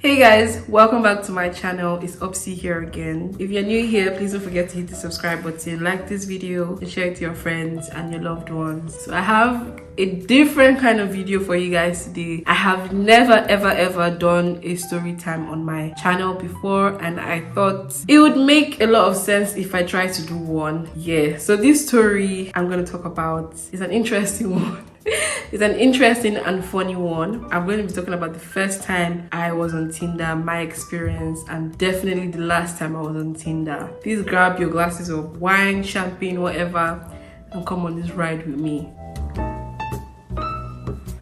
Hey guys, welcome back to my channel. It's Obsy here again. If you're new here, please don't forget to hit the subscribe button, like this video, and share it to your friends and your loved ones. So I have a different kind of video for you guys today. I have never ever done a story time on my channel before, and I thought it would make a lot of sense if I try to do one. Yeah, so this story I'm going to talk about is an interesting one. It's an interesting and funny one. I'm going to be talking about the first time I was on Tinder, my experience, and definitely the last time I was on Tinder. Please grab your glasses of wine, champagne, whatever, and come on this ride with me.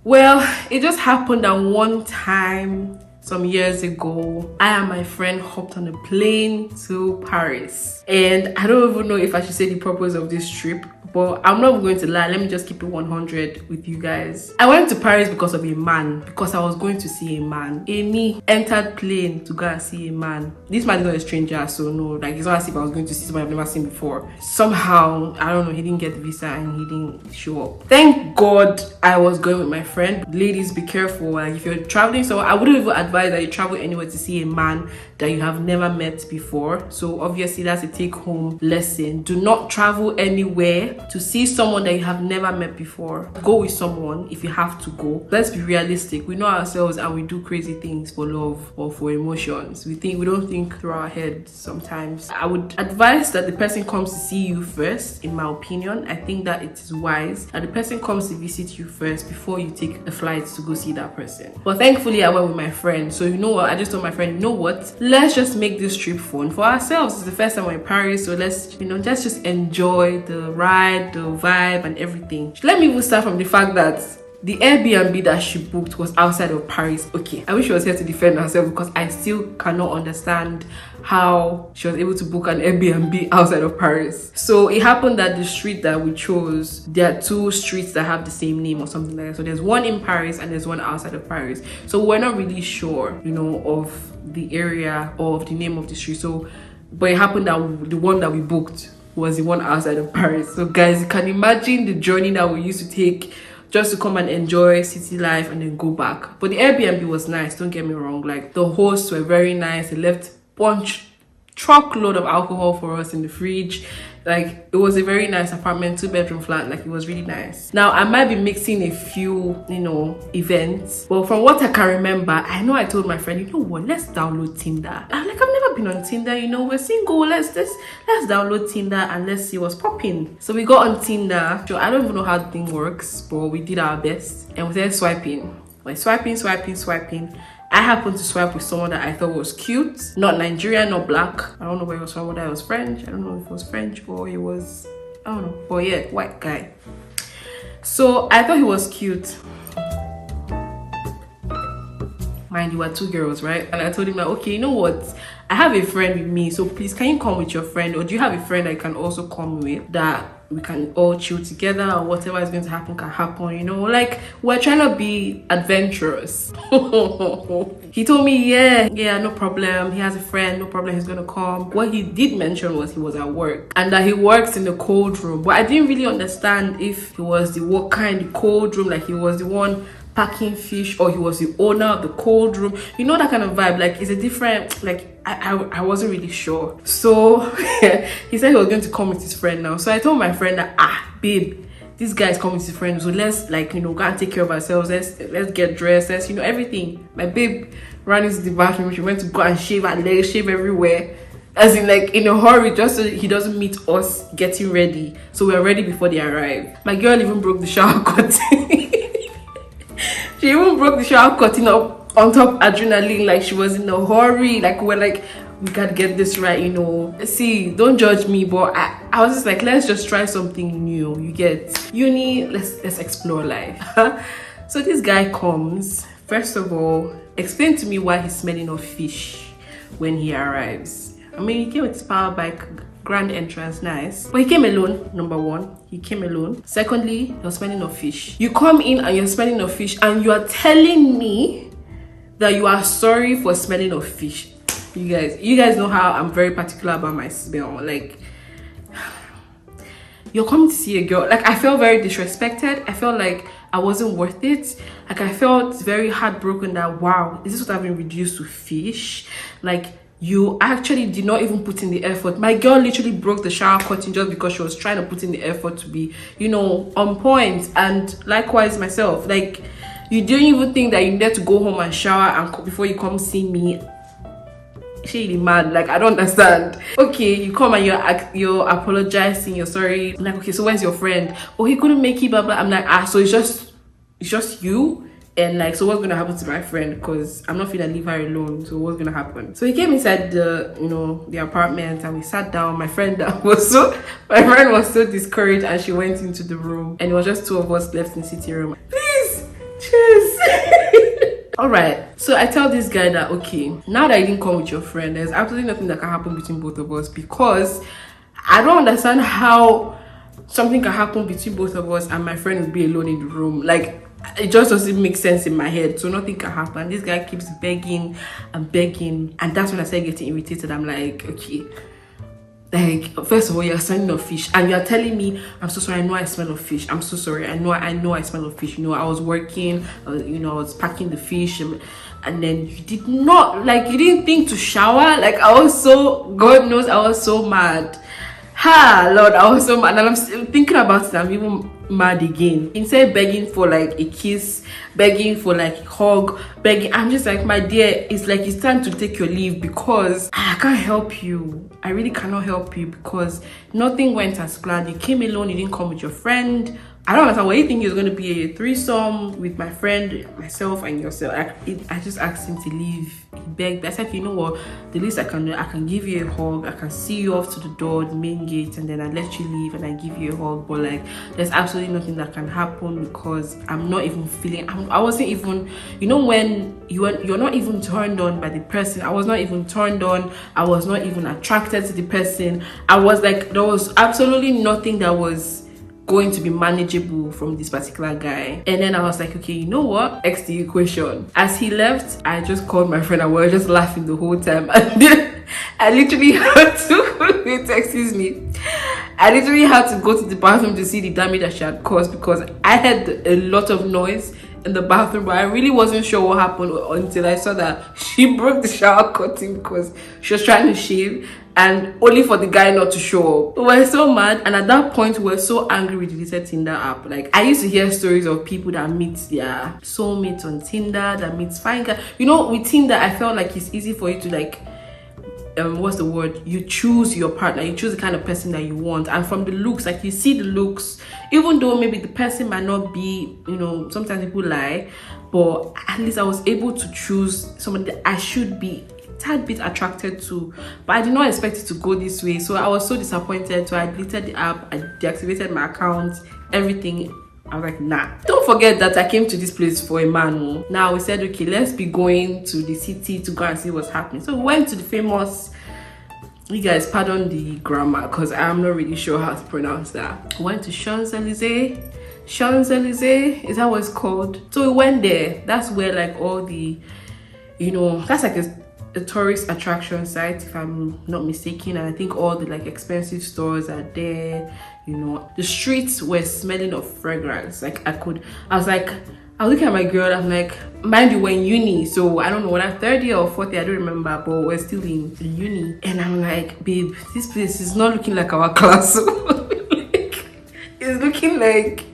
Well, it just happened that one time some years ago, I and my friend hopped on a plane to Paris. And I don't even know if I should say the purpose of this trip, but I'm not going to lie. Let me just keep it 100 with you guys. I went to Paris because of a man, because I was going to see a man. Amy entered plane to go and see a man. This man is not a stranger, so no, like it's not as if I was going to see someone I've never seen before. Somehow, I don't know, he didn't get the visa and he didn't show up. Thank God I was going with my friend. Ladies, be careful. Like if you're traveling, so I wouldn't even advise that you travel anywhere to see a man that you have never met before. So obviously that's a take-home lesson. Do not travel anywhere to see someone that you have never met before. Go with someone if you have to go. Let's be realistic. We know ourselves and we do crazy things for love or for emotions. We don't think through our heads sometimes. I would advise that the person comes to see you first. In my opinion, I think that it is wise that the person comes to visit you first before you take a flight to go see that person. But thankfully I went with my friend. So you know what, I just told my friend, you know what, let's just make this trip fun for ourselves. It's the first time we're in Paris, so let's just enjoy the ride, the vibe and everything. Let me even start from the fact that the Airbnb that she booked was outside of Paris. Okay, I wish she was here to defend herself because I still cannot understand how she was able to book an Airbnb outside of Paris. So it happened that the street that we chose, there are two streets that have the same name or something like that. So there's one in Paris and there's one outside of Paris. So we're not really sure, of the area or of the name of the street. So, but it happened that the one that we booked was the one outside of Paris. So guys, you can imagine the journey that we used to take just to come and enjoy city life and then go back. But the Airbnb was nice, don't get me wrong. Like the hosts were very nice. They left truckload of alcohol for us in the fridge. Like it was a very nice apartment, 2-bedroom flat. Like it was really nice. Now I might be mixing a few events, but from what I can remember, I know I told my friend, you know what, let's download Tinder. I'm like, I've never been on Tinder, we're single, let's download Tinder and let's see what's popping. So we got on Tinder. So I don't even know how the thing works, but we did our best and we started swiping. Like swiping. I happened to swipe with someone that I thought was cute. Not Nigerian, not black. I don't know where he was from, whether it was French. I don't know if it was French or it was, I don't know. But yeah, white guy. So I thought he was cute. Mind you, were two girls, right? And I told him like, okay, you know what? I have a friend with me, so please can you come with your friend? Or do you have a friend that you can also come with that we can all chill together, or whatever is going to happen can happen, like we're trying to be adventurous. He told me, yeah, no problem, he has a friend, no problem, he's gonna come. What he did mention was he was at work and that he works in the cold room, but I didn't really understand if he was the what kind of cold room, like he was the one packing fish or he was the owner of the cold room, that kind of vibe. Like it's a different, like I wasn't really sure. So he said he was going to come with his friend now. So I told my friend that babe, this guy is coming with his friend, so let's go and take care of ourselves, let's get dressed, let's everything. My babe ran into the bathroom, she went to go and shave her legs, shave everywhere, as in like in a hurry, just so he doesn't meet us getting ready, so we're ready before they arrive. My girl even broke the shower curtain. She even broke the shower curtain up on top adrenaline, like she was in a hurry, like we're like, we gotta get this right, See, don't judge me, but I was just like, let's just try something new. You get uni, let's explore life. So this guy comes. First of all, explain to me why he's smelling of fish when he arrives. I mean, he came with his power bike, grand entrance, nice. But he came alone, number one. He came alone. Secondly, you're smelling of fish. You come in and you're smelling of fish and you are telling me that you are sorry for smelling of fish. You guys know how I'm very particular about my smell. Like, you're coming to see a girl. Like, I felt very disrespected. I felt like I wasn't worth it. Like, I felt very heartbroken that, wow, is this what I've been reduced to? Fish? Like, you actually did not even put in the effort. My girl literally broke the shower curtain just because she was trying to put in the effort to be, you know, on point. And likewise myself, like, you didn't even think that you needed to go home and shower and before you come see me. She mad, like, I don't understand. Okay, you come and you're apologizing, you're sorry. I'm like, okay, so where's your friend? Oh, he couldn't make it, blah blah. I'm like, so it's just you. And like, so what's gonna happen to my friend? Because I'm not gonna leave her alone. So what's gonna happen? So he came inside the, you know, the apartment, and we sat down. My friend was so discouraged, and she went into the room, and it was just two of us left in the sitting room. Please, cheers. All right. So I tell this guy that, okay, now that you didn't come with your friend, there's absolutely nothing that can happen between both of us, because I don't understand how something can happen between both of us and my friend will be alone in the room. Like, it just doesn't make sense in my head. So nothing can happen. This guy keeps begging and begging, and that's when I started getting irritated. I'm like, okay, like, first of all, you're smelling of fish, and you're telling me, I'm so sorry, I know I smell of fish, I'm so sorry, I know I smell of fish. You know, I was working, you know, I was packing the fish, and then you did not, like, you didn't think to shower. Like, I was so, God knows, I was so mad. Ha, Lord, I was so mad. And I'm thinking about it, I'm even mad again. Instead of begging for like a kiss, begging for like a hug, begging, I'm just like, my dear, it's like it's time to take your leave, because I can't help you. I really cannot help you, because nothing went as planned. You came alone, you didn't come with your friend. I don't understand why you think it was going to be a threesome with my friend, myself, and yourself. I just asked him to leave. He begged. I said, you know what? The least I can do, I can give you a hug. I can see you off to the door, the main gate, and then I let you leave and I give you a hug. But like, there's absolutely nothing that can happen, because I'm not even feeling. I wasn't even. You know when you're not even turned on by the person. I was not even turned on. I was not even attracted to the person. I was like, there was absolutely nothing that was going to be manageable from this particular guy. And then I was like, okay, you know what, X the equation. As he left, I just called my friend and we were just laughing the whole time. And then I literally had to wait, excuse me, I literally had to go to the bathroom to see the damage that she had caused, because I had a lot of noise in the bathroom, but I really wasn't sure what happened until I saw that she broke the shower curtain because she was trying to shave, and only for the guy not to show up. We were so mad, and at that point we were so angry we deleted Tinder app. Like, I used to hear stories of people that meet their soulmates on Tinder, that meets fine guy. You know, with Tinder, I felt like it's easy for you to like, what's the word, you choose your partner, you choose the kind of person that you want, and from the looks, like, you see the looks, even though maybe the person might not be, you know, sometimes people lie, but at least I was able to choose somebody that I should be a tad bit attracted to. But I did not expect it to go this way, so I was so disappointed. So I deleted the app, I deactivated my account, everything. I was like, nah. Don't forget that I came to this place for a man. Now we said, okay, let's be going to the city to go and see what's happening. So we went to the famous, you guys pardon the grammar because I'm not really sure how to pronounce that. We went to Champs-Elysees. Champs-Elysees, is that what it's called? So we went there. That's where like all the, you know, that's like a tourist attraction site, if I'm not mistaken, and I think all the like expensive stores are there. You know, the streets were smelling of fragrance. Like, I was looking at my girl, I'm like, mind you, we're in uni, so I don't know whether third year or fourth year, I don't remember, but we're still in uni. And I'm like, babe, this place is not looking like our class. Like, it's looking like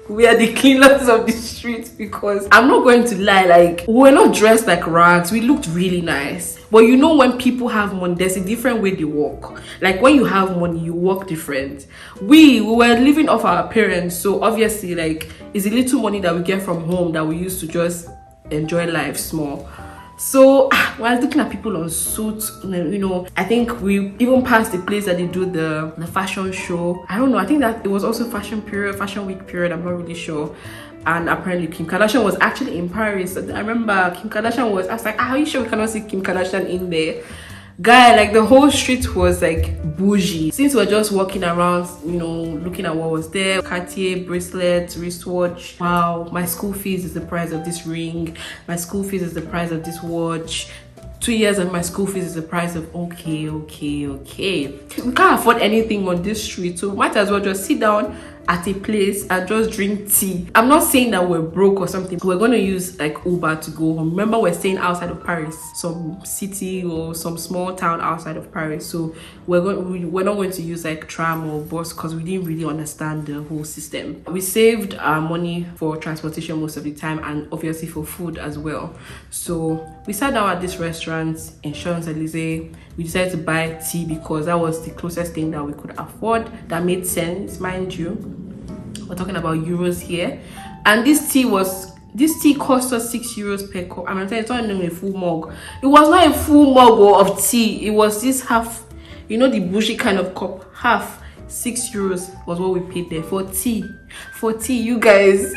we are the cleaners of the streets, because I'm not going to lie, like, we're not dressed like rags. We looked really nice, but you know, when people have money, there's a different way they walk. Like, when you have money, you walk different. We were living off our parents, so obviously, like, it's a little money that we get from home that we used to just enjoy life small. So when I was looking at people on suits, you know, I think we even passed the place that they do the fashion show. I don't know, I think that it was also fashion week period, I'm not really sure. And apparently Kim Kardashian was actually in Paris. I remember Kim Kardashian I was like, are you sure we cannot see Kim Kardashian in there? Guy, like, the whole street was like bougie. Since we're just walking around, you know, looking at what was there, Cartier bracelets, wristwatch. Wow, my school fees is the price of this ring. My school fees is the price of this watch. 2 years of my school fees is the price of, okay. We can't afford anything on this street, so might as well just sit down at a place and just drink tea. I'm not saying that we're broke or something. We're going to use like Uber to go home. Remember, we're staying outside of Paris, some city or some small town outside of Paris. So we're not going to use like tram or bus because we didn't really understand the whole system. We saved our money for transportation most of the time and obviously for food as well. So we sat down at this restaurant in Champs-Elysees. We decided to buy tea because that was the closest thing that we could afford. That made sense, mind you. We're talking about euros here. And this tea cost us €6 per cup. I'm saying it's not even a full mug. It was not a full mug of tea. It was this half, you know, the bougie kind of cup. Half. €6 was what we paid there for tea. For tea, you guys.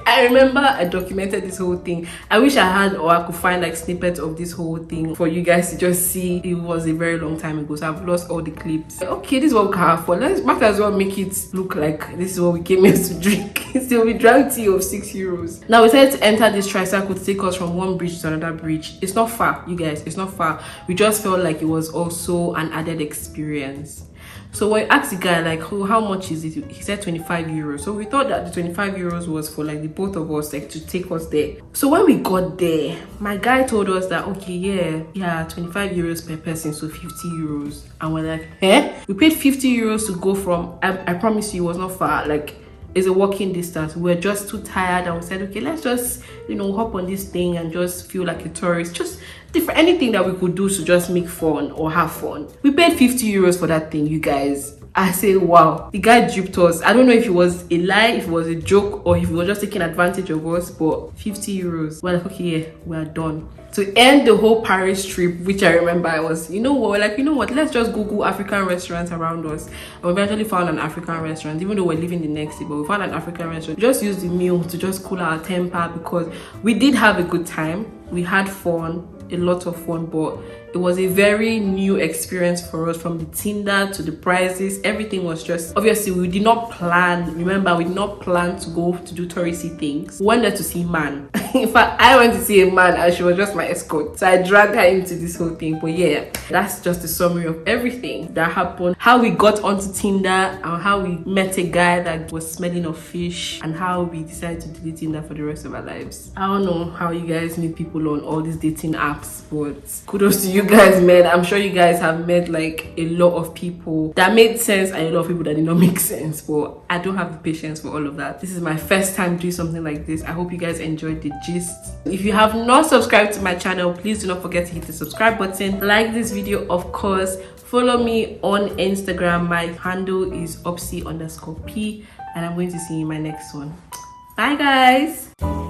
I remember I documented this whole thing. I wish I had, or I could find like snippets of this whole thing for you guys to just see. It was a very long time ago, so I've lost all the clips. Okay, this is what we can afford. Let's might as well make it look like this is what we came here to drink. So we drank tea of €6. Now we decided to enter this tricycle to take us from one bridge to another bridge. It's not far, you guys. It's not far. We just felt like it was also an added experience. So when I asked the guy like, oh, how much is it? He said €25. So we thought that the €25 was for like the both of us, like to take us there. So when we got there, my guy told us that okay, yeah, €25 per person, so €50. And we're like, we paid €50 to go from, I promise you it was not far, like it's a walking distance. We're just too tired and we said, okay, let's just, you know, hop on this thing and just feel like a tourist. Just different, anything that we could do to just make fun or have fun. We paid €50 for that thing, you guys. I say, wow, the guy duped us. I don't know if it was a lie, if it was a joke, or if he was just taking advantage of us, but €50. We're like, okay, yeah, we're done. To end the whole Paris trip, which I remember, I was, you know what, let's just Google African restaurants around us. And we eventually found an African restaurant, even though we're living the next day, but we found an African restaurant. We just used the meal to just cool our temper because we did have a good time. We had fun, a lot of fun, but it was a very new experience for us, from the Tinder to the prices. Everything was just, obviously we did not plan, remember, we did not plan to go to do touristy things. We went there to see man. In fact, I went to see a man and she was just my escort. So I dragged her into this whole thing. But yeah, that's just a summary of everything that happened. How we got onto Tinder and how we met a guy that was smelling of fish and how we decided to delete Tinder for the rest of our lives. I don't know how you guys meet people on all these dating apps, but kudos to you guys, man. I'm sure you guys have met like a lot of people that made sense and a lot of people that did not make sense, but I don't have the patience for all of that. This is my first time doing something like this. I hope you guys enjoyed the gist. If you have not subscribed to my channel, please do not forget to hit the subscribe button. Like this video, of course. Follow me on Instagram. My handle is Obsy_P, and I'm going to see you in my next one. Bye guys.